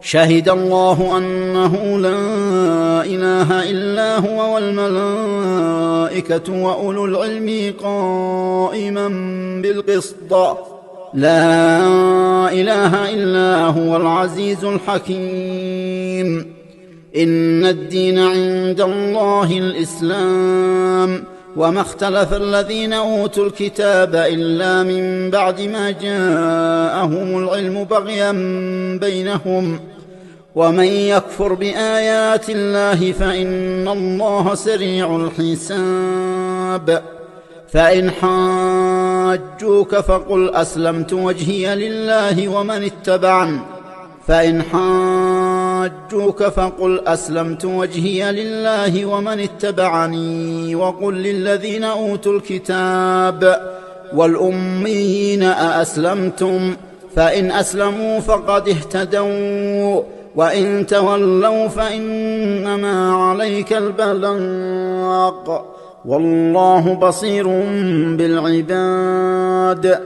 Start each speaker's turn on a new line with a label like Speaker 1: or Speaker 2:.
Speaker 1: شهد الله أنه لا إله إلا هو والملائكة وأولو العلم قائما بالقسط لا إله إلا هو العزيز الحكيم. إن الدين عند الله الإسلام وما اختلف الذين أوتوا الكتاب إلا من بعد ما جاءهم العلم بغيا بينهم ومن يكفر بآيات الله فإن الله سريع الحساب. فإن حاجوك فقل أسلمت وجهي لله ومن اتبعني وقل للذين أوتوا الكتاب والأميين أأسلمتم فإن أسلموا فقد اهتدوا وإن تولوا فإنما عليك البلاغ والله بصير بالعباد.